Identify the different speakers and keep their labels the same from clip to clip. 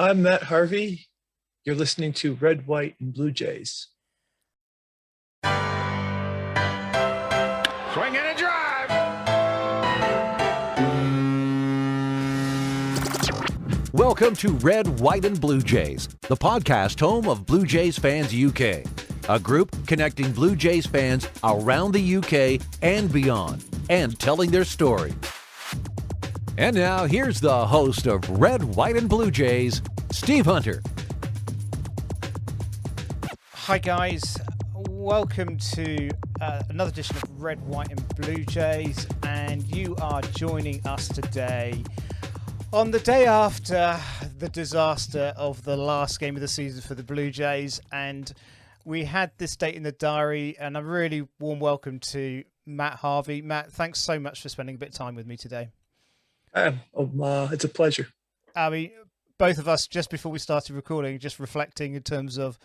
Speaker 1: I'm Matt Harvey. You're listening to Red, White, and Blue Jays.
Speaker 2: Swing and a drive.
Speaker 3: Welcome to Red, White, and Blue Jays, the podcast home of Blue Jays Fans UK, a group connecting Blue Jays fans around the UK and beyond, and telling their story. And now, here's the host of Red, White, and Blue Jays, Steve Hunter.
Speaker 4: Hi guys, welcome to another edition of Red, White and Blue Jays, and you are joining us today on the day after the disaster of the last game of the season for the Blue Jays, and we had this date in the diary, and a really warm welcome to Matt Harvey. Matt, thanks so much for spending a bit of time with me today.
Speaker 1: It's a pleasure.
Speaker 4: I mean, both of us, just before we started recording, just reflecting in terms of,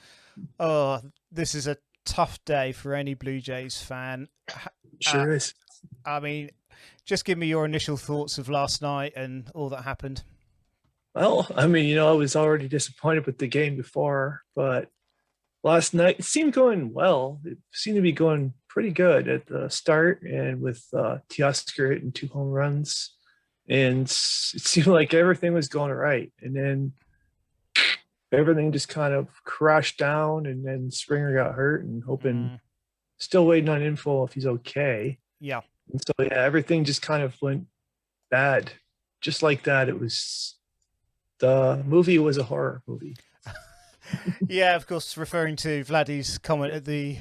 Speaker 4: oh, this is a tough day for any Blue Jays fan.
Speaker 1: Sure is.
Speaker 4: I mean, just give me your initial thoughts of last night and all that happened.
Speaker 1: Well, I was already disappointed with the game before, but last night it seemed going well. It seemed to be going pretty good at the start, and with Teoscar hitting 2 home runs. And it seemed like everything was going right. And then everything just kind of crashed down, and then Springer got hurt, and still waiting on info if he's okay.
Speaker 4: Yeah.
Speaker 1: And so, everything just kind of went bad. Just like that. The movie was a horror movie.
Speaker 4: Yeah, of course, referring to Vladdy's comment at the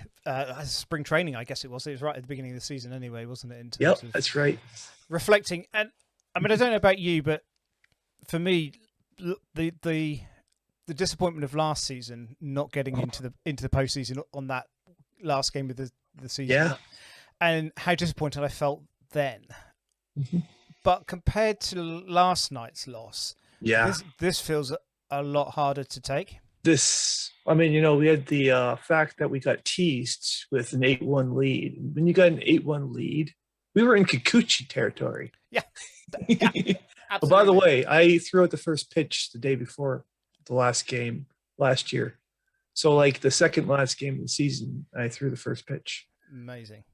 Speaker 4: spring training, I guess it was. It was right at the beginning of the season anyway, wasn't it?
Speaker 1: Yep, that's right.
Speaker 4: Reflecting. And I mean, I don't know about you, but for me, the disappointment of last season, not getting into the postseason on that last game of the season, and how disappointed I felt then.
Speaker 1: Mm-hmm.
Speaker 4: But compared to last night's loss, this feels a lot harder to take.
Speaker 1: We had the fact that we got teased with an 8-1 lead. When you got an 8-1 lead, we were in Kikuchi territory.
Speaker 4: Yeah.
Speaker 1: But by the way, I threw out the first pitch the day before the last game last year. So like the second last game of the season, I threw the first pitch.
Speaker 4: Amazing.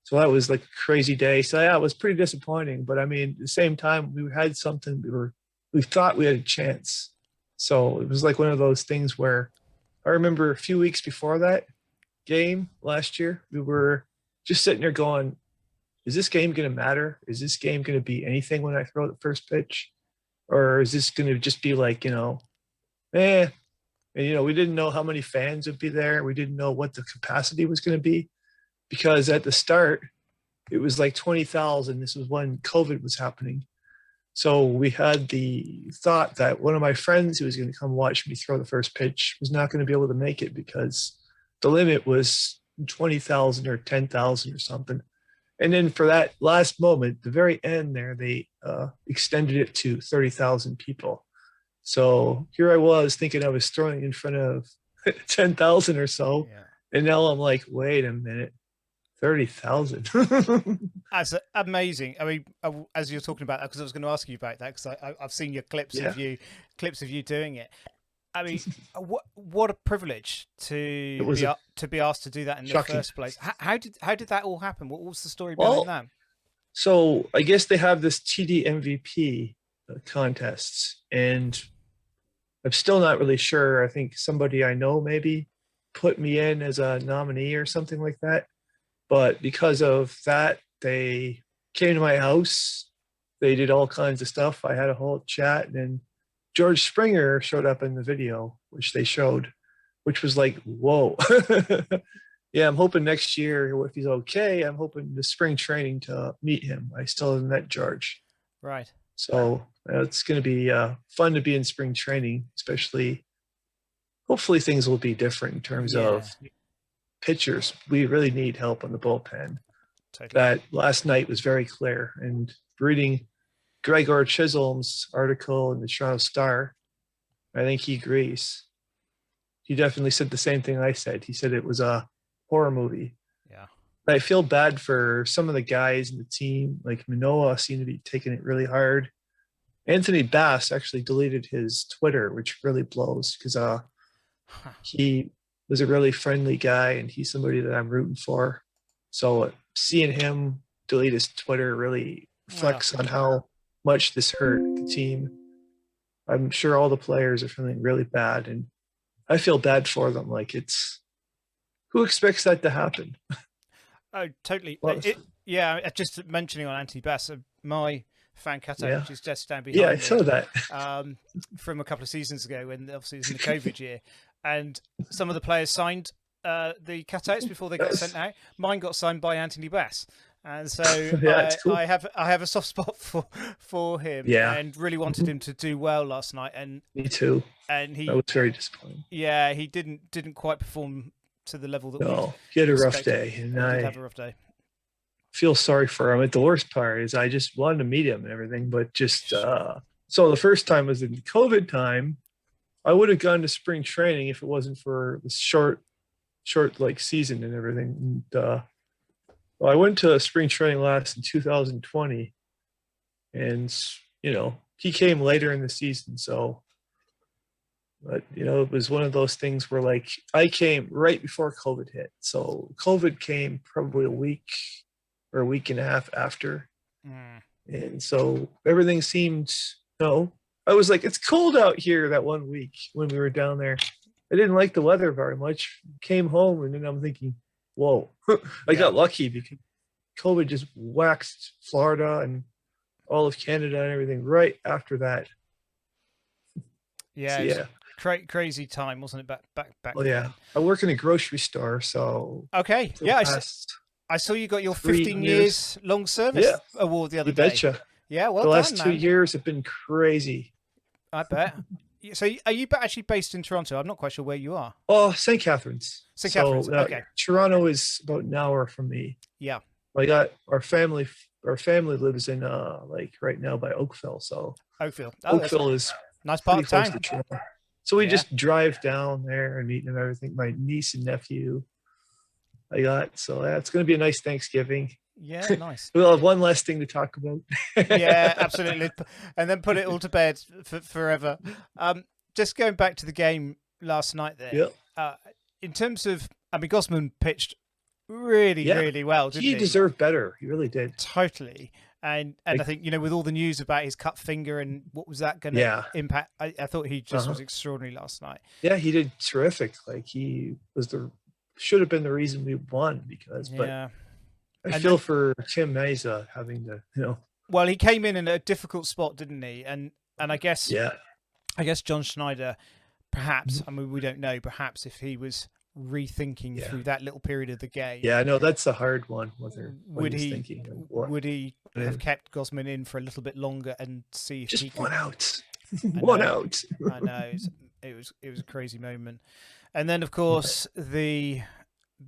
Speaker 1: So that was like a crazy day. So it was pretty disappointing. But I mean, at the same time, we had something. We thought we had a chance. So it was like one of those things where I remember a few weeks before that game last year, we were just sitting there going, is this game going to matter? Is this game going to be anything when I throw the first pitch? Or is this going to just be like, And, we didn't know how many fans would be there. We didn't know what the capacity was going to be, because at the start, it was like 20,000. This was when COVID was happening. So we had the thought that one of my friends who was going to come watch me throw the first pitch was not going to be able to make it because the limit was 20,000 or 10,000 or something. And then for that last moment, the very end there, they extended it to 30,000 people. So here I was thinking I was throwing in front of 10,000 or so. Yeah. And now I'm like, wait a minute, 30,000.
Speaker 4: That's amazing. I mean, as you're talking about that, because I was going to ask you about that, because I've seen your clips of you doing it. I mean, what a privilege to be asked to do that in the first place. How did that all happen? What was the story behind that?
Speaker 1: So I guess they have this TD MVP contests, and I'm still not really sure. I think somebody I know maybe put me in as a nominee or something like that. But because of that, they came to my house. They did all kinds of stuff. I had a whole chat, and George Springer showed up in the video, which they showed, which was like, whoa. Yeah, I'm hoping next year, if he's okay, I'm hoping the spring training to meet him. I still haven't met George.
Speaker 4: Right.
Speaker 1: So it's going to be fun to be in spring training, especially. Hopefully things will be different in terms of pitchers. We really need help on the bullpen. Totally. That last night was very clear. And reading Gregor Chisholm's article in the Toronto Star, I think he agrees. He definitely said the same thing I said. He said it was a horror movie.
Speaker 4: Yeah.
Speaker 1: I feel bad for some of the guys in the team, like Manoah seemed to be taking it really hard. Anthony Bass actually deleted his Twitter, which really blows because he was a really friendly guy and he's somebody that I'm rooting for. So seeing him delete his Twitter really reflects on how much this hurt the team. I'm sure all the players are feeling really bad, and I feel bad for them. Like, it's who expects that to happen?
Speaker 4: Oh, totally.
Speaker 1: Well,
Speaker 4: Just mentioning on Anthony Bass, my fan cutout, which is just down behind
Speaker 1: yeah, I
Speaker 4: me,
Speaker 1: saw that.
Speaker 4: from a couple of seasons ago when obviously it was in the COVID year. And some of the players signed the cutouts before they got sent out. Mine got signed by Anthony Bass. And so
Speaker 1: cool.
Speaker 4: I have a soft spot for him, and really wanted him to do well last night. And
Speaker 1: me too.
Speaker 4: And
Speaker 1: that was very disappointing.
Speaker 4: Yeah, he didn't quite perform to the level that
Speaker 1: he had a rough day, and
Speaker 4: he did have a rough day.
Speaker 1: Feel sorry for him. The worst part is I just wanted to meet him and everything, but just so the first time was in COVID time. I would have gone to spring training if it wasn't for the short like season and everything. And I went to spring training last in 2020, and he came later in the season. So, but it was one of those things where, like, I came right before COVID hit. So COVID came probably a week or a week and a half after. And so everything seemed, I was like, it's cold out here that one week when we were down there. I didn't like the weather very much. Came home, and then I'm thinking, whoa, I got lucky because COVID just waxed Florida and all of Canada and everything right after that.
Speaker 4: Yeah, crazy time, wasn't it? Back.
Speaker 1: Oh yeah, I work in a grocery store, so
Speaker 4: okay. Yeah, I saw you got your 15 years long service award the other day.
Speaker 1: Betcha.
Speaker 4: Yeah, well,
Speaker 1: the last 2 years have been crazy.
Speaker 4: I bet. So are you actually based in Toronto? I'm not quite sure where you are.
Speaker 1: Oh, St. Catharines.
Speaker 4: St. Catharines. Okay.
Speaker 1: Toronto is about an hour from me.
Speaker 4: Yeah.
Speaker 1: I got our family. Our family lives in like right now by Oakville. So Oakville is
Speaker 4: nice part of town.
Speaker 1: So we just drive down there and meet them. Everything. My niece and nephew. So it's going to be a nice Thanksgiving.
Speaker 4: Yeah, nice.
Speaker 1: We'll have one less thing to talk about.
Speaker 4: Yeah, absolutely. And then put it all to bed forever. Just going back to the game last night there. In terms of, Gosman pitched really well, didn't he?
Speaker 1: He deserved better. He really did.
Speaker 4: Totally. And I think, with all the news about his cut finger and what was that going to impact, I thought he just was extraordinary last night. Yeah,
Speaker 1: he did terrific. Like, he was should have been the reason we won I feel for Tim Meza having to,
Speaker 4: Well, he came in a difficult spot, didn't he? And I guess, John Schneider, perhaps, we don't know, perhaps if he was rethinking through that little period of the game.
Speaker 1: Yeah, no, that's a hard one.
Speaker 4: Would he have kept Gosman in for a little bit longer and see if
Speaker 1: just
Speaker 4: he could...
Speaker 1: one out? One out.
Speaker 4: I know. It was a crazy moment. And then, of course, the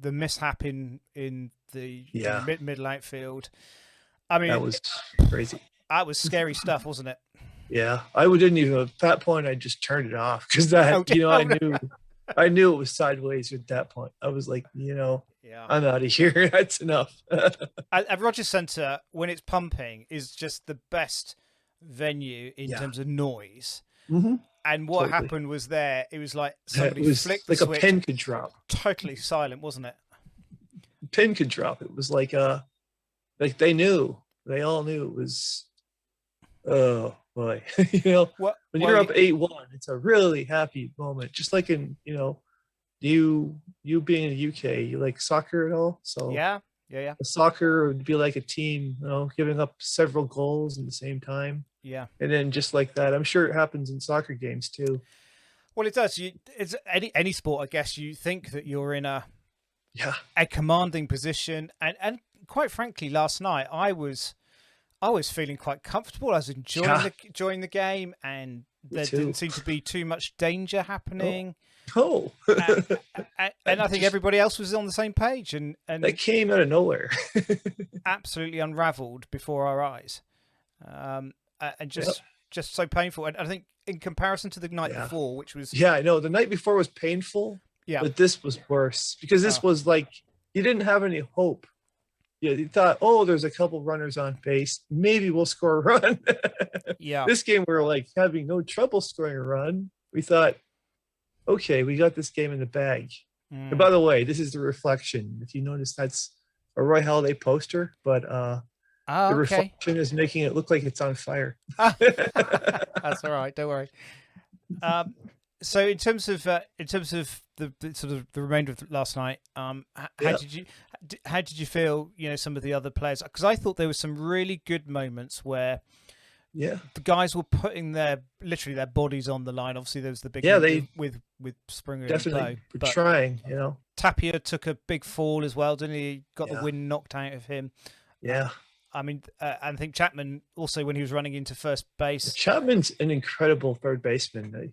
Speaker 4: mishap in the middle outfield.
Speaker 1: That was crazy.
Speaker 4: That was scary stuff, wasn't it?
Speaker 1: Yeah, I didn't even at that point. I just turned it off because I knew it was sideways at that point. I was like, I'm out of here. That's enough.
Speaker 4: At Rogers Centre, when it's pumping, is just the best venue in terms of noise.
Speaker 1: Mm-hmm.
Speaker 4: And what happened was it was like somebody flicked the switch.
Speaker 1: A pin could drop.
Speaker 4: Totally silent, wasn't it?
Speaker 1: Pin could drop. It was like they knew. They all knew it was. Oh boy, when you're up 8-1, it's a really happy moment. Just like in you being in the UK, you like soccer at all? So
Speaker 4: yeah.
Speaker 1: Soccer would be like a team, giving up several goals at the same time.
Speaker 4: Yeah.
Speaker 1: And then just like that, I'm sure it happens in soccer games too.
Speaker 4: Well, it does. It's any sport, I guess. You think that you're in a commanding position, and quite frankly, last night I was feeling quite comfortable. I was enjoying the game, and there didn't seem to be too much danger happening.
Speaker 1: Oh.
Speaker 4: And I think everybody else was on the same page, and
Speaker 1: that came out of nowhere.
Speaker 4: Absolutely unraveled before our eyes. And just so painful. And I think in comparison to the night before, which was...
Speaker 1: Yeah, I know. The night before was painful, but this was worse because this was like, you didn't have any hope. Yeah, you thought, oh, there's a couple runners on base. Maybe we'll score a run.
Speaker 4: Yeah.
Speaker 1: This game, we're like having no trouble scoring a run. We thought, okay, we got this game in the bag. And
Speaker 4: Mm.
Speaker 1: by the way, this is the reflection. If you notice, that's a Roy Halladay poster, but
Speaker 4: Oh,
Speaker 1: the
Speaker 4: okay.
Speaker 1: reflection is making it look like it's on fire.
Speaker 4: That's all right. Don't worry. Um, so in terms of the sort of the remainder of last night,
Speaker 1: Yeah,
Speaker 4: how did you feel? You know, some of the other players, because I thought there were some really good moments where
Speaker 1: yeah,
Speaker 4: the guys were putting literally their bodies on the line. Obviously, there was the big
Speaker 1: yeah.
Speaker 4: one
Speaker 1: They
Speaker 4: with Springer and Bow,
Speaker 1: definitely were
Speaker 4: but
Speaker 1: trying.
Speaker 4: Tapia took a big fall as well, didn't he? Got the
Speaker 1: Yeah,
Speaker 4: wind knocked out of him.
Speaker 1: yeah.
Speaker 4: I mean, I think Chapman also when he was running into first base.
Speaker 1: Chapman's an incredible third baseman.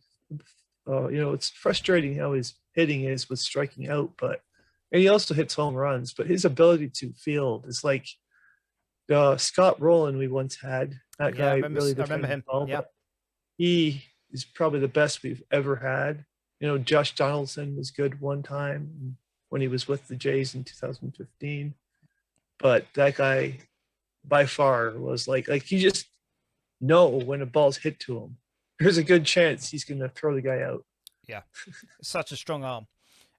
Speaker 1: It's frustrating how his hitting is with striking out, and he also hits home runs. But his ability to field is like Scott Rowland we once had. That
Speaker 4: Yeah,
Speaker 1: guy really
Speaker 4: I remember
Speaker 1: defended
Speaker 4: him.
Speaker 1: well,
Speaker 4: Yeah,
Speaker 1: but he is probably the best we've ever had. Josh Donaldson was good one time when he was with the Jays in 2015, but that guy by far was like you just know when a ball's hit to him, there's a good chance he's going to throw the guy out.
Speaker 4: yeah. Such a strong arm,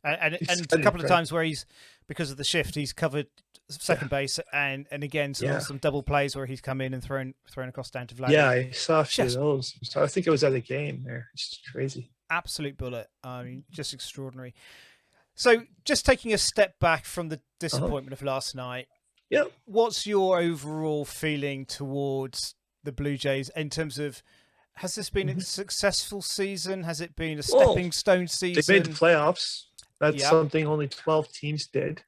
Speaker 1: It's
Speaker 4: and a
Speaker 1: kind of
Speaker 4: couple of
Speaker 1: incredible.
Speaker 4: times where he's because of the shift he's covered second
Speaker 1: Yeah,
Speaker 4: base and again
Speaker 1: yeah,
Speaker 4: some double plays where he's come in and thrown across down to
Speaker 1: yeah.
Speaker 4: Vladdy.
Speaker 1: I saw a few of
Speaker 4: Just
Speaker 1: those. So I think it was at a game there. It's just crazy.
Speaker 4: absolute bullet. I mean, just extraordinary. So, just taking a step back from the
Speaker 1: Uh-huh.
Speaker 4: disappointment of last night,
Speaker 1: Yep.
Speaker 4: what's your overall feeling towards the Blue Jays in terms of has this been a
Speaker 1: Mhm.
Speaker 4: successful season? Has it been a
Speaker 1: Well,
Speaker 4: stepping stone
Speaker 1: they made the
Speaker 4: season?
Speaker 1: playoffs. That's
Speaker 4: Yep.
Speaker 1: something only 12 teams did.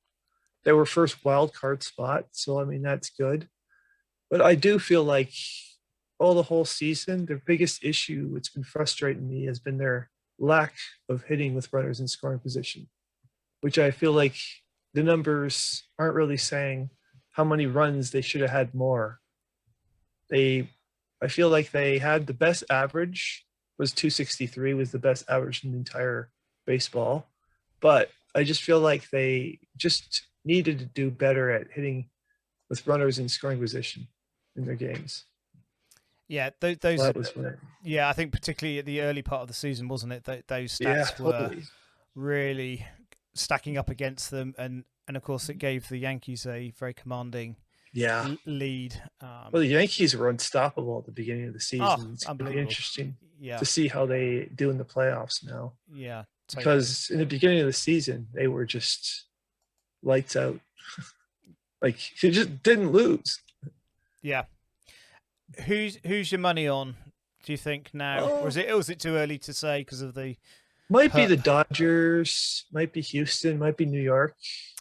Speaker 1: They were first wild card spot, so I mean that's good. But I do feel like all the whole season, their biggest issue, what's been frustrating me, has been their lack of hitting with runners in scoring position, which I feel like the numbers aren't really saying how many runs they should have had more. They, I feel like they had the best average was 263 was the best average in the entire baseball, but I just feel like they just needed to do better at hitting with runners in scoring position in their games.
Speaker 4: Yeah,
Speaker 1: So
Speaker 4: those.
Speaker 1: that was what.
Speaker 4: Yeah, I think particularly at the early part of the season, wasn't it? Those
Speaker 1: Yeah,
Speaker 4: stats were
Speaker 1: totally.
Speaker 4: really stacking up against them, and of course it gave the Yankees a very commanding
Speaker 1: Yeah.
Speaker 4: lead.
Speaker 1: Well, the Yankees were unstoppable at the beginning of the
Speaker 4: Oh,
Speaker 1: season. It's going to be
Speaker 4: unbelievable!
Speaker 1: interesting
Speaker 4: Yeah,
Speaker 1: to see how they do in the playoffs now.
Speaker 4: yeah, totally.
Speaker 1: Because in the beginning of the season, they were just lights out. Like they just didn't lose.
Speaker 4: Yeah, who's your money on? Do you think now, or
Speaker 1: Oh,
Speaker 4: was it too early to say because of the
Speaker 1: might be
Speaker 4: hurt?
Speaker 1: the Dodgers, might be Houston, might be New York.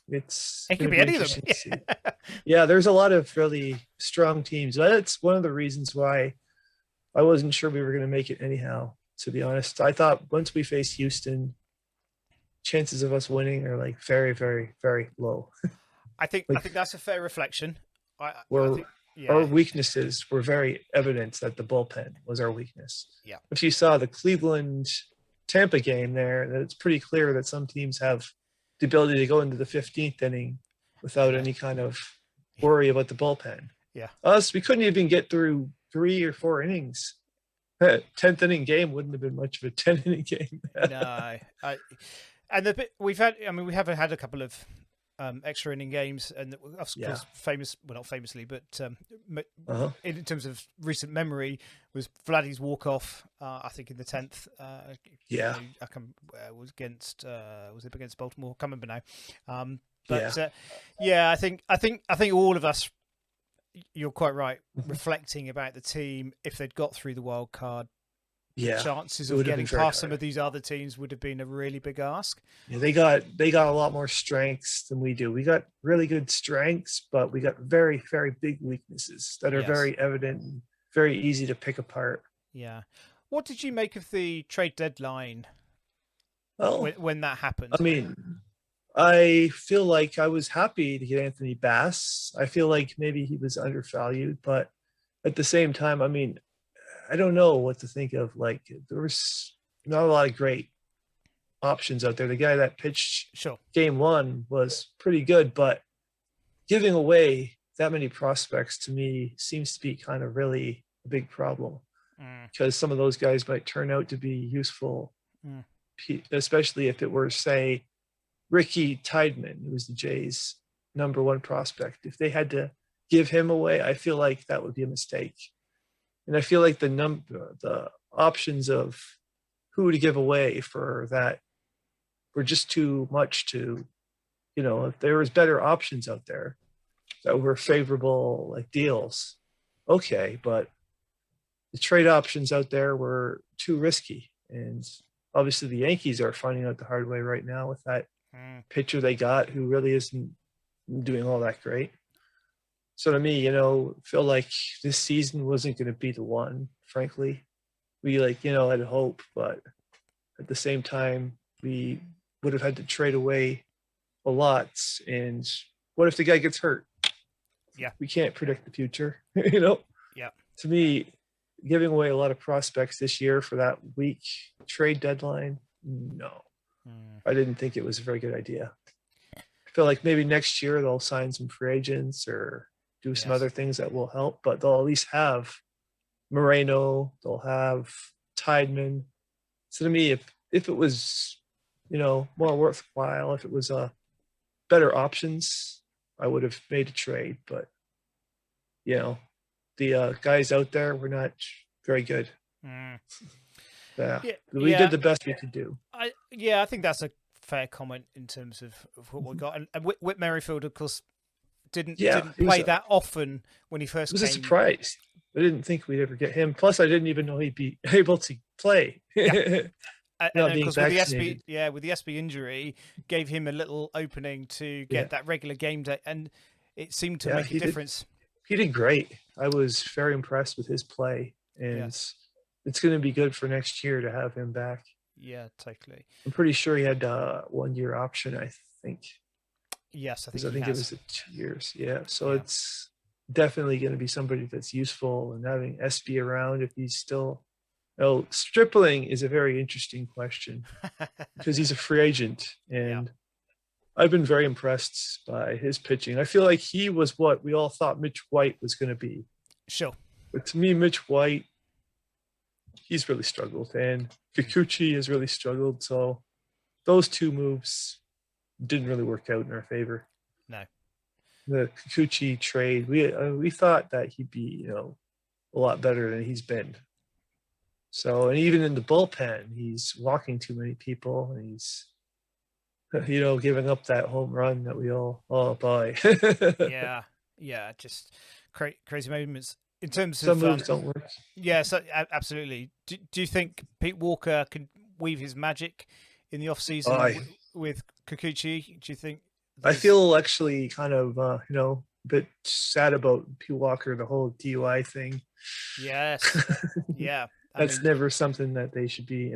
Speaker 1: It's
Speaker 4: It
Speaker 1: going
Speaker 4: could
Speaker 1: to
Speaker 4: be
Speaker 1: be
Speaker 4: any of
Speaker 1: interesting to see.
Speaker 4: them.
Speaker 1: Yeah, there's a lot of really strong teams. That's one of the reasons why I wasn't sure we were going to make it anyhow. To be honest, I thought once we face Houston, chances of us winning are like very, very, very low.
Speaker 4: I
Speaker 1: Like
Speaker 4: think that's a fair reflection. I
Speaker 1: we're
Speaker 4: think
Speaker 1: our
Speaker 4: yeah,
Speaker 1: weaknesses were very evident that the bullpen was our weakness.
Speaker 4: yeah,
Speaker 1: If you saw the Cleveland Tampa game there, that it's pretty clear that some teams have the ability to go into the 15th inning without
Speaker 4: yeah,
Speaker 1: any kind of worry about the bullpen.
Speaker 4: yeah.
Speaker 1: Us, we couldn't even get through 3 or 4 innings. That 10th inning game wouldn't have been much of a 10 inning game.
Speaker 4: No, and the bit we've had. I mean, we haven't had a couple of extra inning games, and of
Speaker 1: Yeah.
Speaker 4: course, well, not famously, but
Speaker 1: Uh-huh.
Speaker 4: in terms of recent memory, was Vladdy's walk off. I think in the 10th.
Speaker 1: Yeah.
Speaker 4: I can was against was it against Baltimore? I can't remember now.
Speaker 1: Yeah.
Speaker 4: But yeah, I think all of us. You're quite right. Reflecting about the team, if they'd got through the wild card,
Speaker 1: Yeah.
Speaker 4: chances
Speaker 1: It
Speaker 4: of
Speaker 1: would have
Speaker 4: getting
Speaker 1: been very
Speaker 4: past some
Speaker 1: hard.
Speaker 4: of these other teams would have been a really big ask.
Speaker 1: Yeah, they got a lot more strengths than we do. We got really good strengths, but we got very, very big weaknesses that are
Speaker 4: Yes.
Speaker 1: very evident and very easy to pick apart.
Speaker 4: Yeah. What did you make of the trade deadline
Speaker 1: Well,
Speaker 4: when that happened?
Speaker 1: I mean, I feel like I was happy to get Anthony Bass. I feel like maybe he was undervalued, but at the same time, I mean, I don't know what to think of. Like, there was not a lot of great options out there. The guy that pitched
Speaker 4: Sure.
Speaker 1: game one was pretty good, but giving away that many prospects to me seems to be kind of really a big problem because some of those guys might turn out to be useful, especially if it were, say, Ricky Tideman, who was the Jays' #1 prospect. If they had to give him away, I feel like that would be a mistake. And I feel like the options of who to give away for that were just too much to, if there was better options out there that were favorable, like deals, okay, but the trade options out there were too risky. And obviously the Yankees are finding out the hard way right now with that pitcher they got who really isn't doing all that great. So to me, feel like this season wasn't going to be the one, frankly. We had hope, but at the same time, we would have had to trade away a lot. And what if the guy gets hurt?
Speaker 4: Yeah.
Speaker 1: We can't predict the future,
Speaker 4: Yeah.
Speaker 1: To me, giving away a lot of prospects this year for that weak trade deadline, no. I didn't think it was a very good idea. I feel like maybe next year they'll sign some free agents or do some other things that will help, but they'll at least have Moreno, they'll have Tideman. So to me, if it was, more worthwhile, if it was better options, I would have made a trade. But, the guys out there were not very good. We did the best we could do.
Speaker 4: I think that's a fair comment in terms of what we got. And Whit Merrifield, of course, didn't play that often when he first came.
Speaker 1: It was a surprise. I didn't think we'd ever get him. Plus, I didn't even know he'd be able to play.
Speaker 4: Yeah. And of course, with
Speaker 1: vaccinated.
Speaker 4: the SB injury, gave him a little opening to get that regular game day, and it seemed to make a difference.
Speaker 1: He did great. I was very impressed with his play, and it's going to be good for next year to have him back.
Speaker 4: Yeah, totally.
Speaker 1: I'm pretty sure he had a 1-year option, I think.
Speaker 4: Yes, I
Speaker 1: think it was 2 years. Yeah, so it's definitely going to be somebody that's useful, and having SB around if he's still. Stripling is a very interesting question because he's a free agent, and I've been very impressed by his pitching. I feel like he was what we all thought Mitch White was going to be.
Speaker 4: Sure.
Speaker 1: But to me, Mitch White, he's really struggled, and Kikuchi has really struggled. So those two moves didn't really work out in our favor.
Speaker 4: No.
Speaker 1: The Kikuchi trade, we thought that he'd be, a lot better than he's been. So, and even in the bullpen, he's walking too many people, and he's, giving up that home run that we all boy.
Speaker 4: Yeah, just crazy moments. In terms
Speaker 1: Some
Speaker 4: of
Speaker 1: moves don't work.
Speaker 4: Yeah, so absolutely. Do you think Pete Walker can weave his magic in the off season with Kikuchi? Do you think?
Speaker 1: I feel actually kind of a bit sad about Pete Walker, the whole DUI thing.
Speaker 4: Yes. Yeah.
Speaker 1: That's never something that they should be,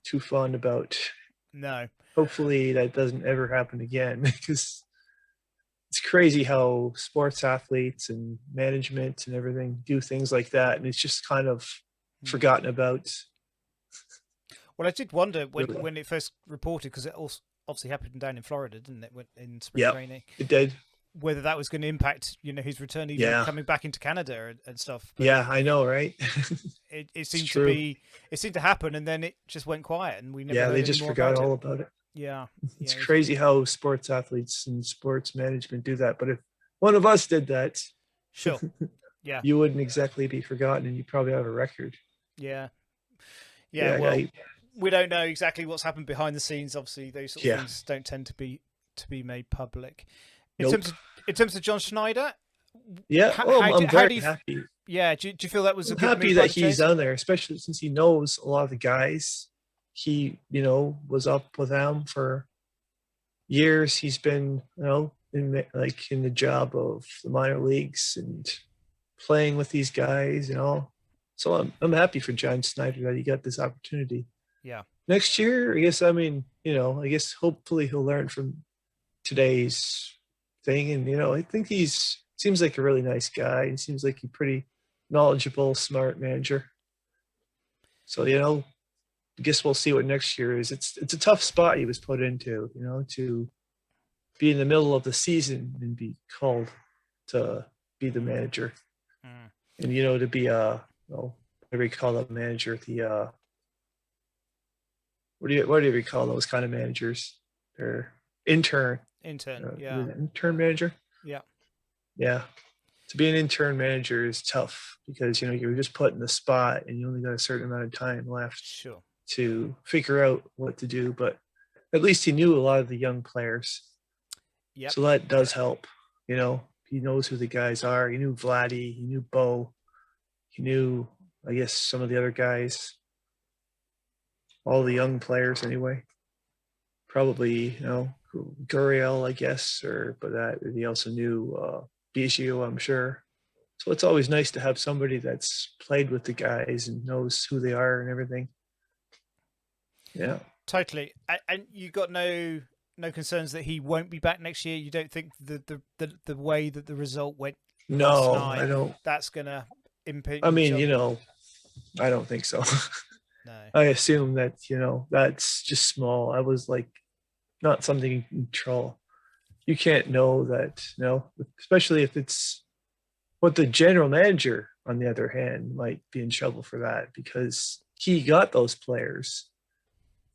Speaker 1: too fond about.
Speaker 4: No.
Speaker 1: Hopefully that doesn't ever happen again, because it's crazy how sports athletes and management and everything do things like that, and it's just kind of forgotten about.
Speaker 4: Well, I did wonder when it first reported, because it also obviously happened down in Florida, didn't it, in spring training?
Speaker 1: It did.
Speaker 4: Whether that was going to impact, his return, even coming back into Canada and stuff. But
Speaker 1: I know, right?
Speaker 4: it seemed to be, it seemed to happen, and then it just went quiet, and we never. Yeah,
Speaker 1: they just forgot all about it.
Speaker 4: Yeah,
Speaker 1: it's crazy how sports athletes and sports management do that. But if one of us did that,
Speaker 4: sure, yeah,
Speaker 1: you wouldn't exactly be forgotten, and you probably have a record.
Speaker 4: Yeah. Well, we don't know exactly what's happened behind the scenes. Obviously, those sort of things don't tend to be made public. In terms of John Schneider,
Speaker 1: I'm very happy.
Speaker 4: Yeah, do you feel that was a good
Speaker 1: happy
Speaker 4: move
Speaker 1: that he's on there, especially since he knows a lot of the guys. He, was up with them for years. He's been, in the job of the minor leagues and playing with these guys, So I'm happy for John Schneider that he got this opportunity.
Speaker 4: Yeah.
Speaker 1: Next year, I guess hopefully he'll learn from today's thing. And, I think seems like a really nice guy. He seems like a pretty knowledgeable, smart manager. So, I guess we'll see what next year is. It's a tough spot he was put into, to be in the middle of the season and be called to be the manager. And, to be what do we call that manager? The what do we call those kind of managers? They're intern. Intern manager. Yeah. To be an intern manager is tough because you're just put in the spot and you only got a certain amount of time left to figure out what to do. But at least he knew a lot of the young players.
Speaker 4: Yep.
Speaker 1: So that does help. He knows who the guys are. He knew Vladdy. He knew Bo. He knew, I guess, some of the other guys. All the young players, anyway. Probably, Guriel, I guess, but he also knew Biggio, I'm sure. So it's always nice to have somebody that's played with the guys and knows who they are and everything. Yeah.
Speaker 4: Totally. And you got no concerns that he won't be back next year? You don't think the way that the result went last night,
Speaker 1: I don't.
Speaker 4: That's going to impede?
Speaker 1: I mean, I don't think so.
Speaker 4: No.
Speaker 1: I assume that, that's just small. I was like, not something you can control. You can't know that, especially if it's what the general manager, on the other hand, might be in trouble for that because he got those players.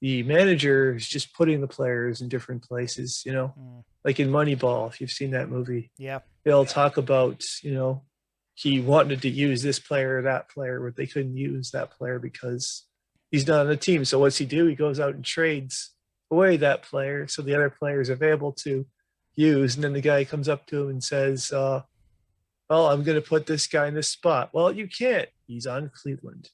Speaker 1: The manager is just putting the players in different places, like in Moneyball, if you've seen that movie.
Speaker 4: Yeah.
Speaker 1: They'll talk about, he wanted to use this player or that player, but they couldn't use that player because he's not on the team. So what's he do? He goes out and trades away that player so the other players are able to use. And then the guy comes up to him and says, well, I'm going to put this guy in this spot. Well, you can't. He's on Cleveland.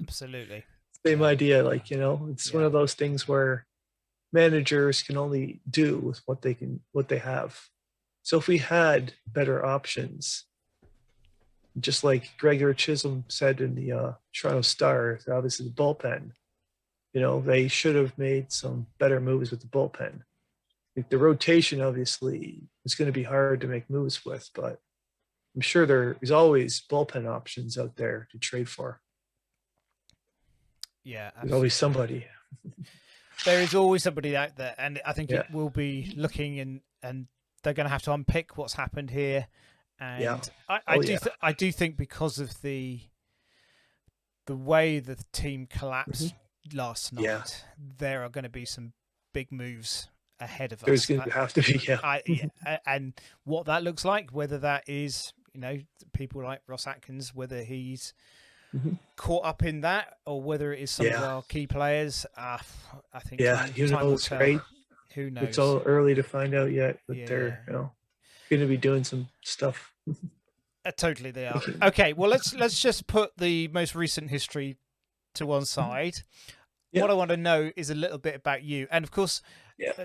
Speaker 4: Absolutely.
Speaker 1: Same idea. Like, it's one of those things where managers can only do with what they have. So if we had better options, just like Gregor Chisholm said in the Toronto Star, obviously the bullpen, they should have made some better moves with the bullpen. Like the rotation, obviously, is going to be hard to make moves with, but I'm sure there's always bullpen options out there to trade for.
Speaker 4: Yeah, absolutely.
Speaker 1: There's always somebody.
Speaker 4: There is always somebody out there, and I think it will be looking and they're going to have to unpick what's happened here. And I do think because of the way the team collapsed last night, there are going to be some big moves ahead of us.
Speaker 1: There's going to have to be,
Speaker 4: and what that looks like, whether that is people like Ross Atkins, whether he's caught up in that, or whether it is some of our key players. I think time will tell.
Speaker 1: Right?
Speaker 4: Who knows?
Speaker 1: It's all early to find out yet, but they're going to be doing some stuff.
Speaker 4: Totally, they are. Okay, well let's just put the most recent history to one side. What I want to know is a little bit about you, and of course,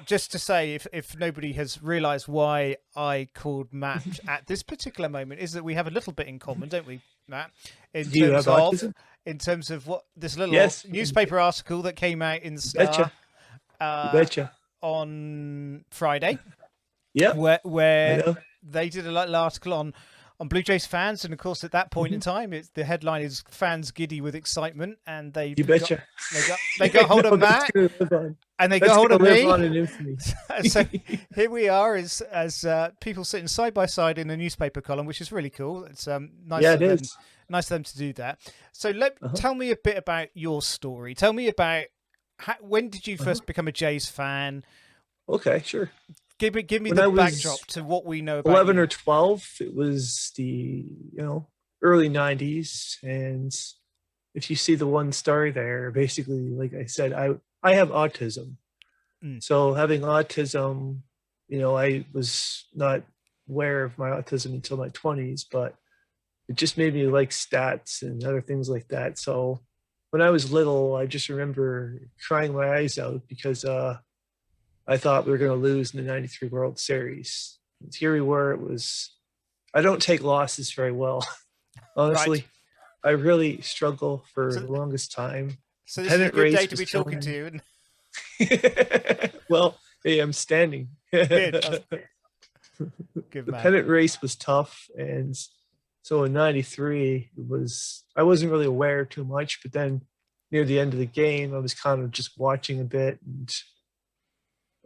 Speaker 4: just to say, if nobody has realised why I called Matt at this particular moment, is that we have a little bit in common, don't we, Matt? In terms of what this little newspaper article that came out in the Star on Friday. Where they did a little article on Blue Jays fans, and of course at that point in time, the headline is "Fans Giddy with Excitement," and they got hold of Matt, and they got hold of me. So here we are, as people sitting side by side in a newspaper column, which is really cool. It's nice. Nice of them to do that. So tell me a bit about your story. Tell me about when did you first become a Jays fan?
Speaker 1: Okay, sure.
Speaker 4: Give me the backdrop to what we know about
Speaker 1: 11 or 12. It was the early 90s, and if you see the one story there, basically, like I said, I have autism. So having autism, I was not aware of my autism until my 20s, but it just made me like stats and other things like that. So when I was little, I just remember crying my eyes out because I thought we were going to lose in the 93 World Series. And here we were. I don't take losses very well. Honestly, I really struggle for the longest time.
Speaker 4: So this is a good day to be talking to you.
Speaker 1: Well, hey, I'm standing.
Speaker 4: Good. Good man.
Speaker 1: The pennant race was tough. And so in 93, I wasn't really aware too much, but then near the end of the game, I was kind of just watching a bit, and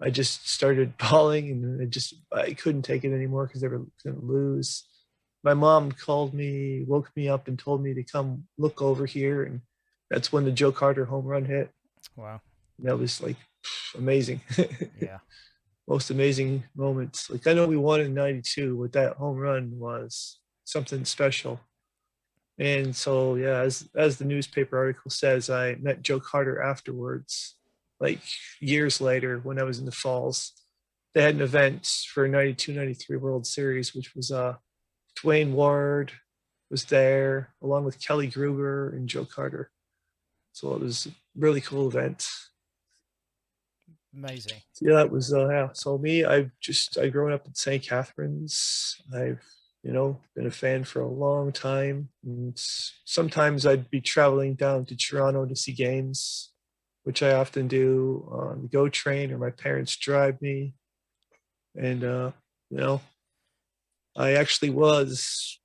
Speaker 1: I just started bawling, and I couldn't take it anymore because they were going to lose. My mom called me, woke me up, and told me to come look over here, and that's when the Joe Carter home run hit.
Speaker 4: Wow.
Speaker 1: And that was like amazing.
Speaker 4: Yeah.
Speaker 1: Most amazing moments. Like I know we won in '92, but that home run was something special. And so yeah, as the newspaper article says, I met Joe Carter afterwards, like years later when I was in the Falls. They had an event for 92-93 World Series, which was Dwayne Ward was there along with Kelly Gruber and Joe Carter. So it was a really cool event.
Speaker 4: Amazing.
Speaker 1: Yeah, that was yeah. So me, I've grown up in St. Catharines. I've been a fan for a long time, and sometimes I'd be traveling down to Toronto to see games, which I often do on the GO train, or my parents drive me. And I actually was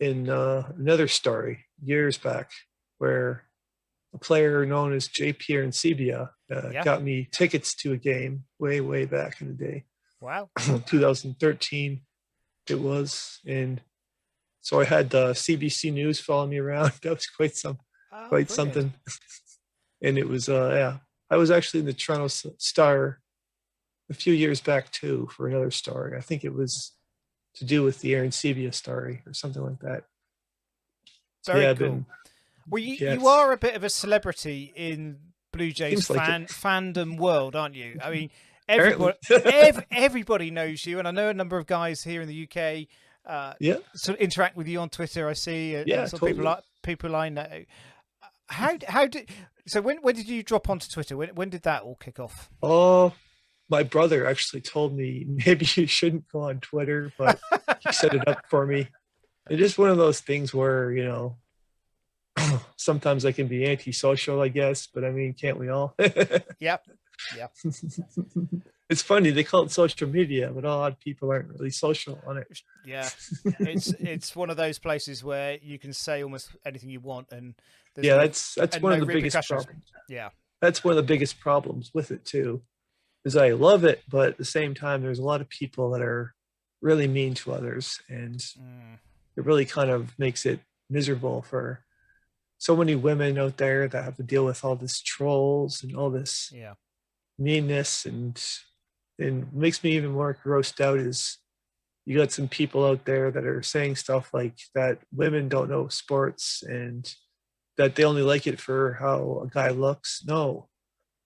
Speaker 1: in another story years back where a player known as JP Arancibia got me tickets to a game way back in the day.
Speaker 4: Wow.
Speaker 1: 2013 it was. And so I had the CBC News follow me around. That was quite something. And it was yeah, I was actually in the Toronto Star a few years back too for another story. I think it was to do with the Arancibia story or something like that.
Speaker 4: Very cool. Well, you are a bit of a celebrity in Blue Jays fandom world, aren't you? I mean, everybody knows you, and I know a number of guys here in the UK sort of interact with you on Twitter. I see totally. people I know. When did you drop onto Twitter? When did that all kick off?
Speaker 1: Oh, my brother actually told me maybe you shouldn't go on Twitter, but he set it up for me. It's just one of those things where sometimes I can be antisocial, I guess, but I mean, can't we all?
Speaker 4: Yep.
Speaker 1: It's funny, they call it social media, but a lot of people aren't really social on it.
Speaker 4: Yeah. It's one of those places where you can say almost anything you want, and
Speaker 1: that's one of the biggest problems.
Speaker 4: Yeah.
Speaker 1: That's one of the biggest problems with it too, is I love it, but at the same time, there's a lot of people that are really mean to others, and it really kind of makes it miserable for so many women out there that have to deal with all this trolls and all this meanness. And makes me even more grossed out is you got some people out there that are saying stuff like that women don't know sports and that they only like it for how a guy looks. No,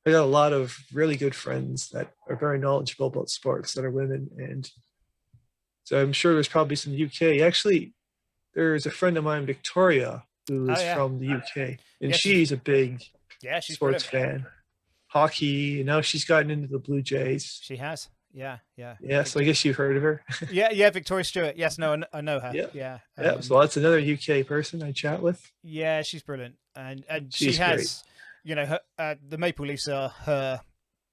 Speaker 1: I got a lot of really good friends that are very knowledgeable about sports that are women. And so I'm sure there's probably some UK. Actually, there's a friend of mine, Victoria, who is from the UK, and she's a big sports fan. Hockey, and now she's gotten into the Blue Jays.
Speaker 4: She has, yeah.
Speaker 1: So I guess you've heard of her.
Speaker 4: yeah, Victoria Stewart. Yes, no, I know her. Yeah.
Speaker 1: So that's another UK person I chat with.
Speaker 4: Yeah, she's brilliant, and she has, great. Her, the Maple Leafs are her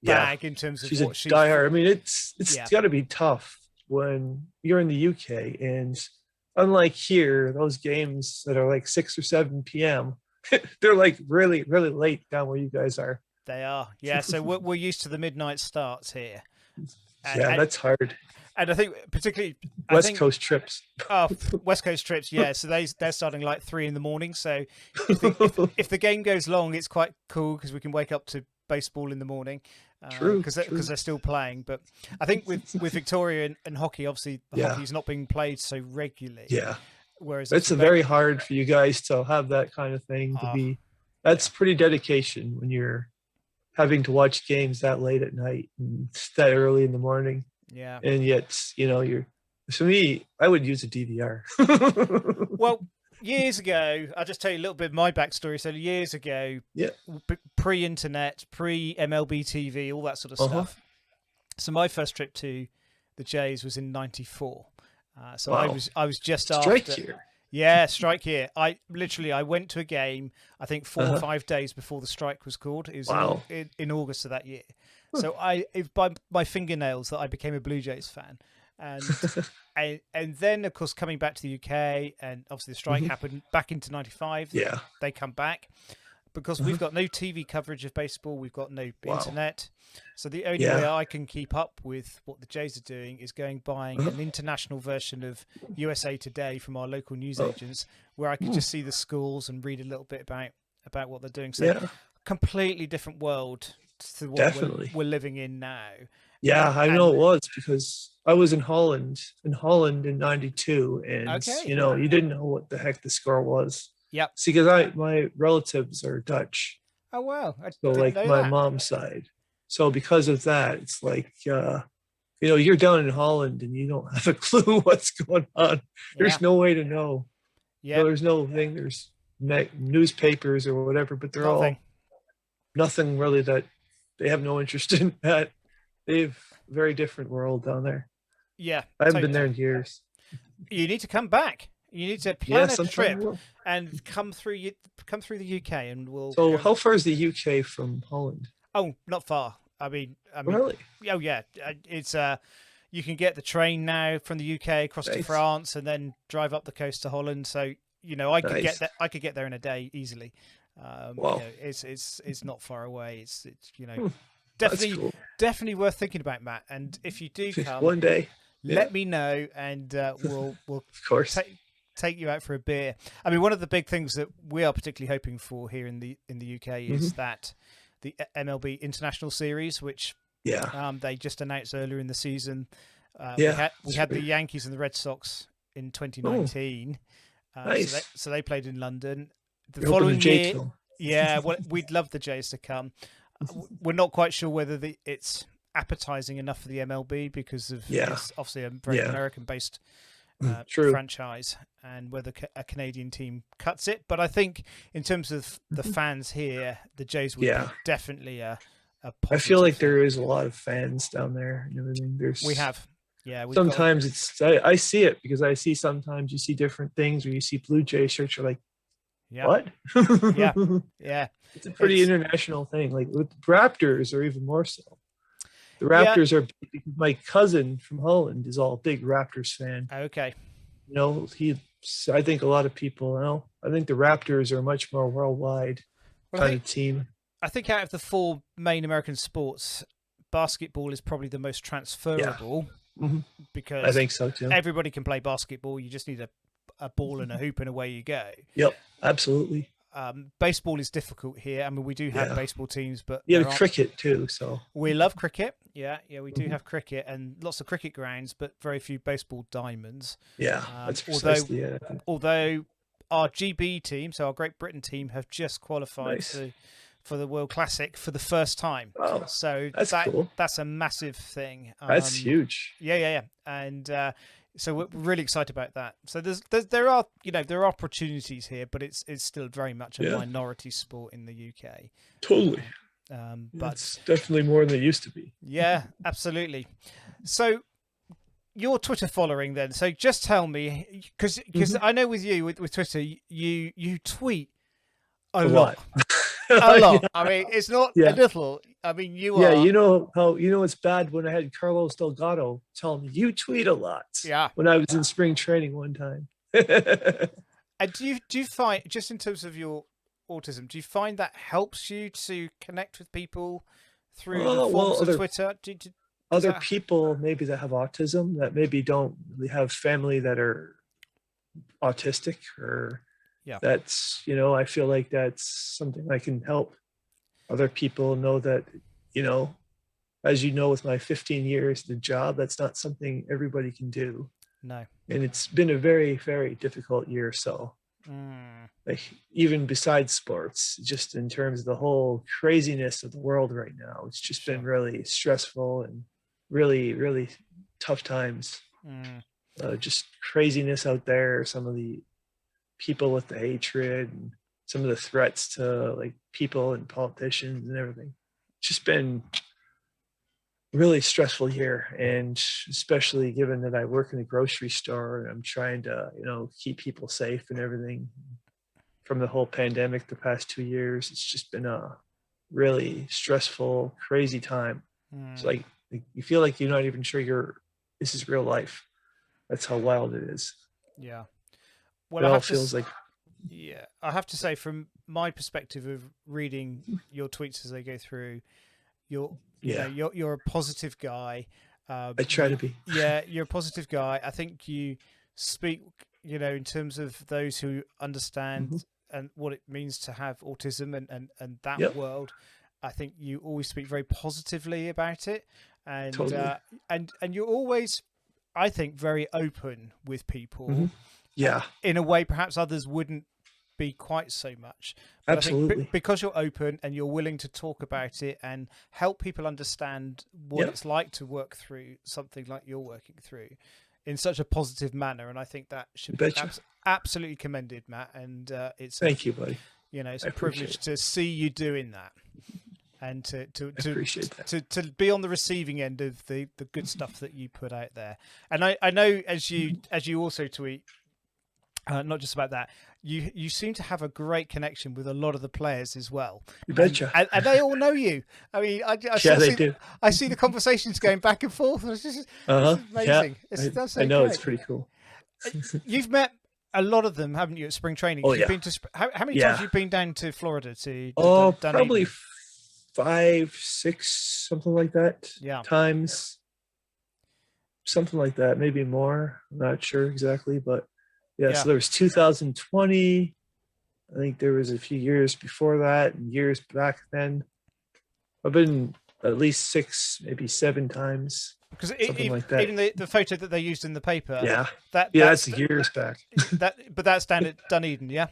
Speaker 4: bag in terms of
Speaker 1: she's what she's diehard. I mean, it's got to be tough when you're in the UK, and unlike here, those games that are like 6 or 7 p.m., they're like really, really late down where you guys are.
Speaker 4: They are, yeah. So we're used to the midnight starts here.
Speaker 1: And that's hard.
Speaker 4: And I think particularly
Speaker 1: West Coast trips.
Speaker 4: Oh, West Coast trips, yeah. So they're starting like 3 a.m. So if the game goes long, it's quite cool because we can wake up to baseball in the morning. True. Because they're still playing. But I think with Victoria and hockey, obviously hockey's not being played so regularly. Yeah. Whereas
Speaker 1: it's very hard for you guys to have that kind of thing to be. That's pretty dedication when you're having to watch games that late at night and that early in the morning.
Speaker 4: Yeah.
Speaker 1: And yet, for me, I would use a DVR.
Speaker 4: Well, years ago, I'll just tell you a little bit of my backstory. So years ago, pre-internet, pre-MLB TV, all that sort of stuff. So my first trip to the Jays was in '94. So wow. I was just
Speaker 1: strike
Speaker 4: after.
Speaker 1: Year.
Speaker 4: Yeah, strike year. I went to a game, I think 4 or 5 days before the strike was called. It was in August of that year. So by my fingernails that I became a Blue Jays fan. And then, of course, coming back to the UK, and obviously the strike happened back into '95.
Speaker 1: Yeah.
Speaker 4: They come back. because we've got no TV coverage of baseball, we've got no
Speaker 1: Wow.
Speaker 4: internet. So the only way I can keep up with what the Jays are doing is buying an international version of USA Today from our local newsagents, where I can just see the schools and read a little bit about what they're doing. So completely different world to what we're living in now.
Speaker 1: Yeah, I know it was, because I was in Holland in '92, and you didn't know what the heck the score was.
Speaker 4: Yep.
Speaker 1: See, because my relatives are Dutch.
Speaker 4: Oh wow!
Speaker 1: So like my mom's side. So because of that, it's like you're down in Holland and you don't have a clue what's going on. There's no way to know.
Speaker 4: Yeah.
Speaker 1: There's no thing. There's newspapers or whatever, but they're all nothing really that they have no interest in that. They've a very different world down there.
Speaker 4: Yeah.
Speaker 1: I haven't been there in years.
Speaker 4: You need to come back. You need to plan a trip and come through the UK, and we'll.
Speaker 1: So how far is the UK from Holland?
Speaker 4: Oh, not far. I mean,
Speaker 1: really?
Speaker 4: Oh yeah, it's you can get the train now from the UK across to France, and then drive up the coast to Holland. So I could get that. I could get there in a day easily.
Speaker 1: Wow.
Speaker 4: It's not far away. It's definitely worth thinking about, Matt. And if you do come
Speaker 1: one day,
Speaker 4: let me know, and we'll
Speaker 1: of course
Speaker 4: take you out for a beer. I mean, one of the big things that we are particularly hoping for here in the UK is that the MLB International Series, which they just announced earlier in the season. We had the Yankees and the Red Sox in 2019.
Speaker 1: Nice.
Speaker 4: So they played in London. The following year, well, we'd love the Jays to come. We're not quite sure whether it's appetizing enough for the MLB, because of it's obviously a very American-based franchise, and whether a Canadian team cuts it. But I think in terms of the fans here, the Jays would be definitely a
Speaker 1: I feel like there is a lot of fans down there and everything. Sometimes I see it, because I see sometimes you see different things, or you see Blue Jay shirts, you're like, what?
Speaker 4: Yeah.
Speaker 1: It's a pretty international thing. Like with Raptors, or even more so. The Raptors are, my cousin from Holland is all a big Raptors fan.
Speaker 4: Okay.
Speaker 1: I think a lot of people know. I think the Raptors are a much more worldwide kind of team.
Speaker 4: I think out of the four main American sports, basketball is probably the most transferable, because
Speaker 1: I think so too.
Speaker 4: Everybody can play basketball. You just need a ball and a hoop, and away you go.
Speaker 1: Yep, absolutely.
Speaker 4: Baseball is difficult here. I mean, we do have baseball teams, but
Speaker 1: cricket too. So
Speaker 4: we love cricket. Yeah, we do have cricket, and lots of cricket grounds, but very few baseball diamonds.
Speaker 1: Yeah, that's precisely it.
Speaker 4: Although our GB team, so our Great Britain team, have just qualified for the World Classic for the first time.
Speaker 1: Wow,
Speaker 4: so
Speaker 1: that's cool.
Speaker 4: That's a massive thing.
Speaker 1: That's huge.
Speaker 4: Yeah, and so we're really excited about that. So there are opportunities here, but it's still very much a minority sport in the UK.
Speaker 1: Totally.
Speaker 4: But
Speaker 1: it's definitely more than it used to be.
Speaker 4: Yeah, absolutely. So your Twitter following then. So just tell me, because I know with you with Twitter, you tweet a lot. A lot. I mean, it's not a little. I mean, you are.
Speaker 1: Yeah, it's bad when I had Carlos Delgado tell me, you tweet a lot.
Speaker 4: Yeah.
Speaker 1: When I was in spring training one time.
Speaker 4: And do you find, just in terms of your autism, do you find that helps you to connect with people through the forms of Twitter?
Speaker 1: Other people maybe that have autism, that maybe don't really have family that are autistic, or that's, I feel like that's something I can help other people know that, as you know, with my 15 years, the job, that's not something everybody can do.
Speaker 4: No.
Speaker 1: And it's been a very, very difficult year or so. Like, even besides sports, just in terms of the whole craziness of the world right now, it's just been really stressful and really, really tough times. Just craziness out there. Some of the people with the hatred and some of the threats to like people and politicians and everything. It's just been really stressful year, and especially given that I work in a grocery store and I'm trying to, keep people safe and everything from the whole pandemic the past 2 years. It's just been a really stressful, crazy time. It's like you feel like you're not even sure this is real life. That's how wild it is.
Speaker 4: Yeah.
Speaker 1: Well, it all feels like.
Speaker 4: Yeah, I have to say, from my perspective of reading your tweets as they go through, you're
Speaker 1: Yeah.
Speaker 4: you're a positive guy.
Speaker 1: I try to be.
Speaker 4: Yeah, you're a positive guy. I think you speak, in terms of those who understand
Speaker 1: Hmm.
Speaker 4: and what it means to have autism and that
Speaker 1: Yep.
Speaker 4: world. I think you always speak very positively about it, and
Speaker 1: Totally.
Speaker 4: and you're always, I think, very open with
Speaker 1: Hmm.
Speaker 4: people,
Speaker 1: Yeah.
Speaker 4: in a way perhaps others wouldn't be quite so much. But I think
Speaker 1: Absolutely.
Speaker 4: because you're open and you're willing to talk about it and help people understand what
Speaker 1: Yep.
Speaker 4: it's like to work through something like you're working through in such a positive manner, and I think that
Speaker 1: You
Speaker 4: should be
Speaker 1: betcha.
Speaker 4: absolutely commended, Matt. And it's
Speaker 1: Thank you, buddy.
Speaker 4: it's
Speaker 1: I
Speaker 4: a
Speaker 1: appreciate
Speaker 4: privilege
Speaker 1: it.
Speaker 4: to see you doing that, and
Speaker 1: I appreciate that.
Speaker 4: to be on the receiving end of the good stuff that you put out there. And I know as you also tweet, not just about that, you seem to have a great connection with a lot of the players as well,
Speaker 1: You betcha.
Speaker 4: and they all know you. I mean, I
Speaker 1: Yeah,
Speaker 4: sort of
Speaker 1: they
Speaker 4: see
Speaker 1: do.
Speaker 4: I see the conversations going back and forth. And this
Speaker 1: Uh-huh.
Speaker 4: is
Speaker 1: Yeah.
Speaker 4: amazing. That's
Speaker 1: I
Speaker 4: so
Speaker 1: know it's
Speaker 4: great.
Speaker 1: pretty cool.
Speaker 4: You've met a lot of them, haven't you, at spring training?
Speaker 1: Oh
Speaker 4: You've
Speaker 1: yeah.
Speaker 4: been to how many times
Speaker 1: Yeah.
Speaker 4: have you been down to Florida to
Speaker 1: Oh,
Speaker 4: Dunedin?
Speaker 1: probably 5, 6, something like that.
Speaker 4: Yeah.
Speaker 1: Times, something like that, maybe more. I'm not sure exactly, but yeah.
Speaker 4: Yeah.
Speaker 1: So there was 2020. I think there was a few years before that, and years back then. I've been at least 6, maybe 7 times,
Speaker 4: Because
Speaker 1: something like that.
Speaker 4: even the photo that they used in the paper,
Speaker 1: Yeah.
Speaker 4: that
Speaker 1: Yeah,
Speaker 4: that's
Speaker 1: that's years back.
Speaker 4: but that's down at Dunedin, yeah.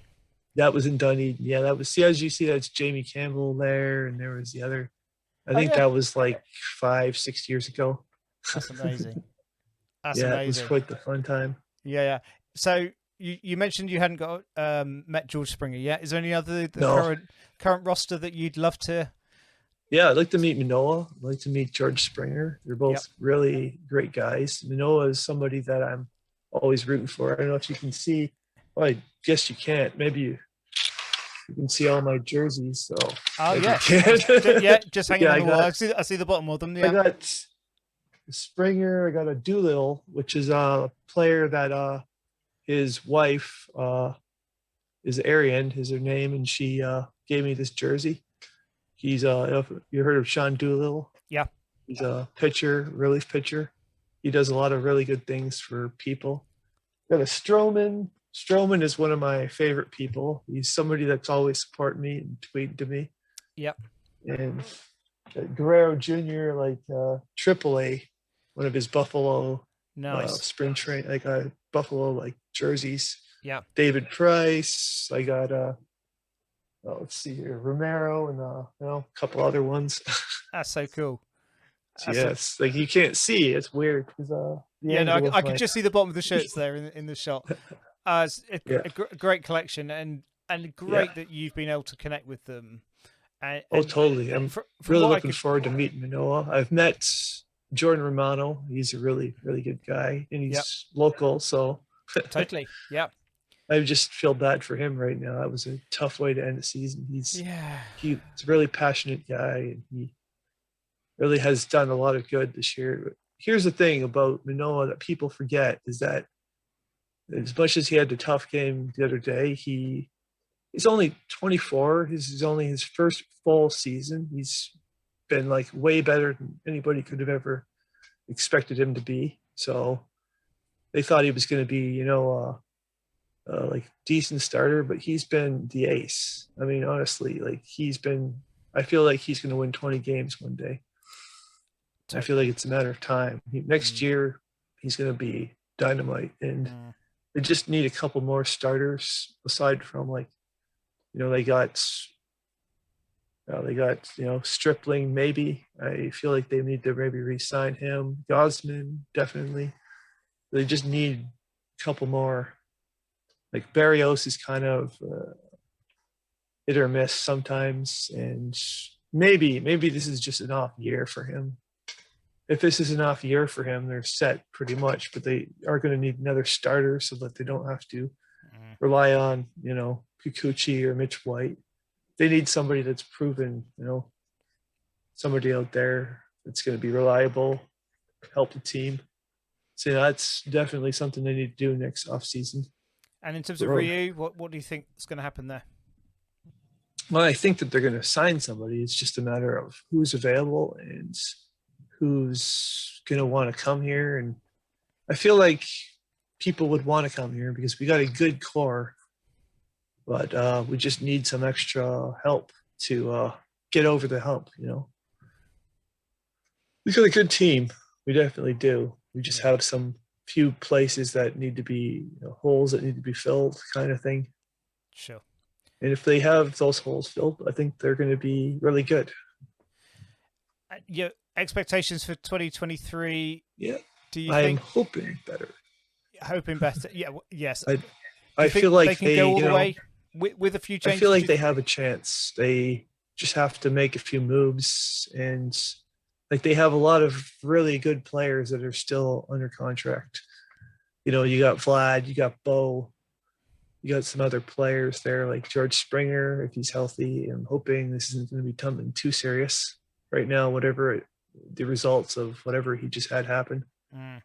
Speaker 1: That was in Dunedin. Yeah, that was, see, as you see, that's Jamie Campbell there, and there was the other. I
Speaker 4: Oh
Speaker 1: think
Speaker 4: yeah,
Speaker 1: that was like 5, 6 years ago.
Speaker 4: that's amazing. That's
Speaker 1: Yeah, it was
Speaker 4: amazing.
Speaker 1: quite the fun time.
Speaker 4: Yeah, yeah. So you mentioned you hadn't got met George Springer yet. Is there any other the
Speaker 1: No.
Speaker 4: current roster that you'd love to?
Speaker 1: Yeah, I'd like to meet Manoa. I'd like to meet George Springer. They're both
Speaker 4: Yep.
Speaker 1: really great guys. Manoa is somebody that I'm always rooting for. I don't know if you can see. Well, I guess you can't. Maybe you can see all my jerseys. So
Speaker 4: Oh
Speaker 1: maybe
Speaker 4: yes,
Speaker 1: you can.
Speaker 4: yeah, just hanging
Speaker 1: Yeah,
Speaker 4: on the wall. I see the bottom of them.
Speaker 1: I
Speaker 4: Yeah,
Speaker 1: got Springer. I got a Doolittle, which is a player that his wife is Arian, is her name, and she gave me this jersey. He's if you heard of Sean Doolittle?
Speaker 4: yeah.
Speaker 1: He's a pitcher, relief pitcher. He does a lot of really good things for people. Got a Stroman. Stroman is one of my favorite people. He's somebody that's always supported me and tweeted to me.
Speaker 4: Yep.
Speaker 1: And Guerrero Jr., like AAA, one of his Buffalo
Speaker 4: Nice.
Speaker 1: spring train, like Buffalo like jerseys.
Speaker 4: Yeah.
Speaker 1: David Price. I got let's see here, Romero, and a couple other ones.
Speaker 4: That's so cool.
Speaker 1: Yes, like you can't see. It's weird because
Speaker 4: Yeah, no, I could just see the bottom of the shirts there in the shot. It's
Speaker 1: Yeah.
Speaker 4: a great collection, and great that you've been able to connect with them. And
Speaker 1: totally. I'm
Speaker 4: from
Speaker 1: really
Speaker 4: what I
Speaker 1: looking
Speaker 4: could-
Speaker 1: forward to meeting Manoa. I've met Jordan Romano. He's a really, really good guy, and he's local. So
Speaker 4: Totally, yeah,
Speaker 1: I just feel bad for him right now. That was a tough way to end the season. He's
Speaker 4: yeah.
Speaker 1: he's a really passionate guy, and he really has done a lot of good this year. But here's the thing about Manoa that people forget is that as much as he had the tough game the other day, he's only 24. This is only his first full season. He's been like way better than anybody could have ever expected him to be. So they thought he was going to be, like decent starter, but he's been the ace. I mean, honestly, like I feel like he's going to win 20 games one day. I feel like it's a matter of time. Next year, he's going to be dynamite, and they just need a couple more starters aside from they got Stripling. Maybe I feel like they need to maybe re-sign him. Gosman, definitely. They just need a couple more. Like Barrios is kind of hit or miss sometimes, and maybe this is just an off year for him. If this is an off year for him, they're set pretty much, but they are going to need another starter so that they don't have to rely on, Kikuchi or Mitch White. They need somebody that's proven, somebody out there that's going to be reliable, help the team. So that's definitely something they need to do next offseason.
Speaker 4: And in terms of Ryu, what do you think is going to happen there?
Speaker 1: Well, I think that they're going to sign somebody. It's just a matter of who's available and who's going to want to come here. And I feel like people would want to come here because we got a good core, but we just need some extra help to get over the hump. We got a good team. We definitely do. We just have some few places that need to be holes that need to be filled, kind of thing.
Speaker 4: Sure.
Speaker 1: And if they have those holes filled, I think they're going to be really good.
Speaker 4: Your expectations for 2023?
Speaker 1: Yeah.
Speaker 4: Do you
Speaker 1: I'm
Speaker 4: think
Speaker 1: hoping better.
Speaker 4: Hoping better? Yeah. Yes.
Speaker 1: I feel like
Speaker 4: they can go all the way with a few changes.
Speaker 1: I feel like they have a chance. They just have to make a few moves, and like they have a lot of really good players that are still under contract. You got Vlad, you got Bo, you got some other players there like George Springer if he's healthy. I'm hoping this isn't going to be something too serious right now. The results of whatever he just had happen. And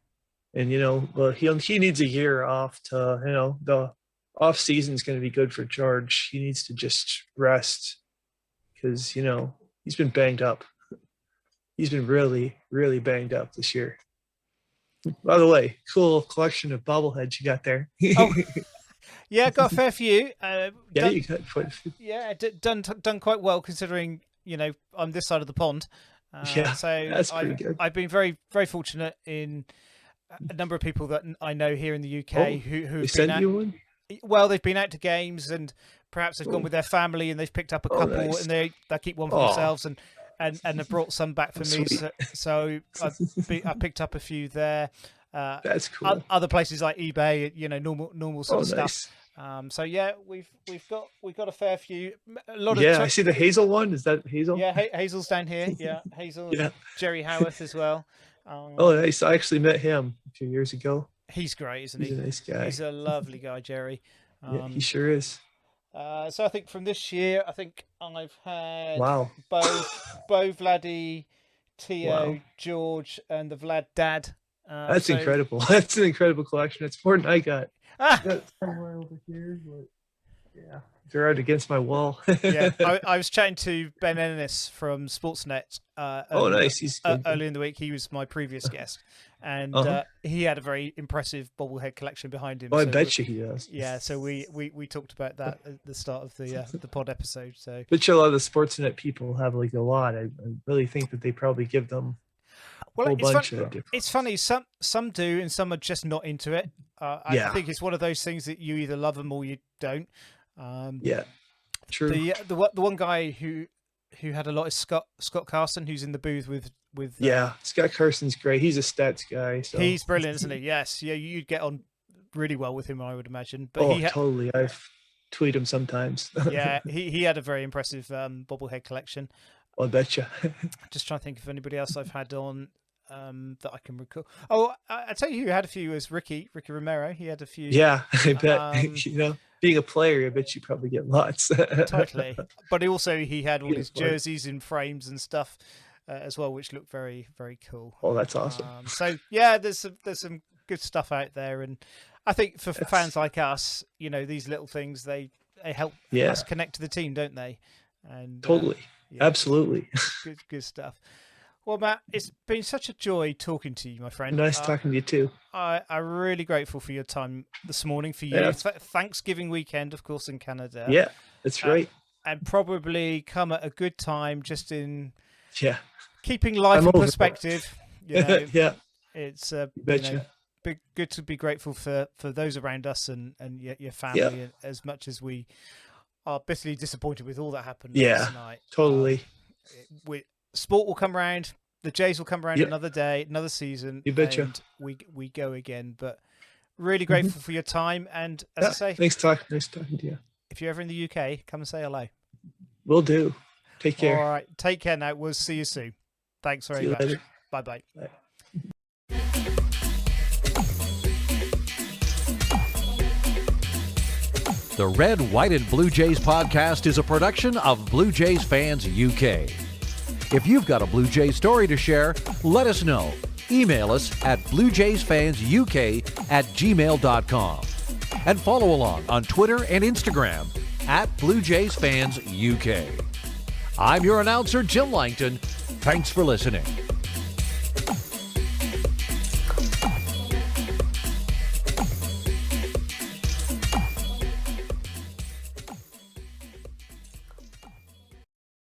Speaker 1: but he needs a year off to the off season is going to be good for George. He needs to just rest because he's been banged up. He's been really, really banged up this year. By the way, cool collection of bobbleheads you got there.
Speaker 4: Oh, yeah, got a fair few.
Speaker 1: You got quite a few.
Speaker 4: Yeah, done quite well considering I'm this side of the pond. So
Speaker 1: that's pretty good.
Speaker 4: I've been very, very fortunate in a number of people that I know here in the UK who
Speaker 1: sent you one.
Speaker 4: Well, they've been out to games and perhaps they've gone with their family and they've picked up a couple and they keep one for themselves and have brought some back for me. So I picked up a few there.
Speaker 1: That's cool.
Speaker 4: Other places like eBay, normal sort of
Speaker 1: nice
Speaker 4: stuff. So yeah, we've got a fair few. A lot
Speaker 1: of I see the Hazel one. Is that Hazel?
Speaker 4: Yeah, Hazel's down here. Yeah, Hazel. Yeah. Jerry Howarth as well.
Speaker 1: Nice. I actually met him a few years ago.
Speaker 4: He's great, isn't he?
Speaker 1: He's a nice guy.
Speaker 4: He's a lovely guy, Jerry.
Speaker 1: Yeah, he sure is.
Speaker 4: So I think from this year, I've had
Speaker 1: Bo,
Speaker 4: Vladdy, Tio, George, and the Vlad dad.
Speaker 1: That's incredible. That's an incredible collection. It's more than I got. That's somewhere over here, but yeah, they're out against my wall.
Speaker 4: Yeah, I was chatting to Ben Ennis from Sportsnet.
Speaker 1: Nice. He's good.
Speaker 4: Early in the week, he was my previous guest, and he had a very impressive bobblehead collection behind him.
Speaker 1: Oh, I bet you he does.
Speaker 4: Yeah, so we talked about that at the start of the pod episode. So,
Speaker 1: but a lot of the Sportsnet people have like a lot. I really think that they probably give them.
Speaker 4: Well, it's funny. Some do, and some are just not into it. I think it's one of those things that you either love them or you don't.
Speaker 1: True.
Speaker 4: The one guy who had a lot is Scott Carson, who's in the booth with.
Speaker 1: Scott Carson's great. He's a stats guy. So.
Speaker 4: He's brilliant, isn't he? Yes. Yeah, you'd get on really well with him, I would imagine. But
Speaker 1: totally. I've tweeted him sometimes.
Speaker 4: Yeah, he had a very impressive bobblehead collection.
Speaker 1: I bet you.
Speaker 4: Just trying to think of anybody else I've had on that I can recall. Oh, I tell you who had a few was Ricky Romero. He had a few.
Speaker 1: Yeah, I bet. Being a player, I bet you probably get lots.
Speaker 4: Totally. But he had all his jerseys in frames and stuff as well, which looked very, very cool.
Speaker 1: Oh, that's awesome.
Speaker 4: So yeah, there's some good stuff out there, and I think for fans like us, these little things they help us connect to the team, don't they? And
Speaker 1: totally. Absolutely.
Speaker 4: Good stuff. Well, Matt, it's been such a joy talking to you, my friend.
Speaker 1: Nice talking to you too.
Speaker 4: I'm really grateful for your time this morning. For you, Thanksgiving weekend, of course, in Canada.
Speaker 1: Yeah, that's right.
Speaker 4: And probably come at a good time, just in keeping life
Speaker 1: I'm
Speaker 4: in
Speaker 1: over
Speaker 4: perspective. It's good to be grateful for those around us and your family, as much as we are bitterly disappointed with all that happened last night.
Speaker 1: Totally.
Speaker 4: Sport will come around. The Jays will come around another day, another season.
Speaker 1: You betcha.
Speaker 4: And we go again. But really grateful for your time. And as I say,
Speaker 1: nice talking to you.
Speaker 4: If you're ever in the UK, come and say hello.
Speaker 1: Will do. Take care.
Speaker 4: All right. Take care now. We'll see you soon. Thanks very much.
Speaker 1: Later.
Speaker 4: Bye-bye.
Speaker 1: Bye.
Speaker 3: The Red, White, and Blue Jays podcast is a production of Blue Jays Fans UK. If you've got a Blue Jays story to share, let us know. Email us at bluejaysfansuk@gmail.com. And follow along on Twitter and Instagram. at Blue Jays Fans UK. I'm your announcer, Jim Langton. Thanks for listening.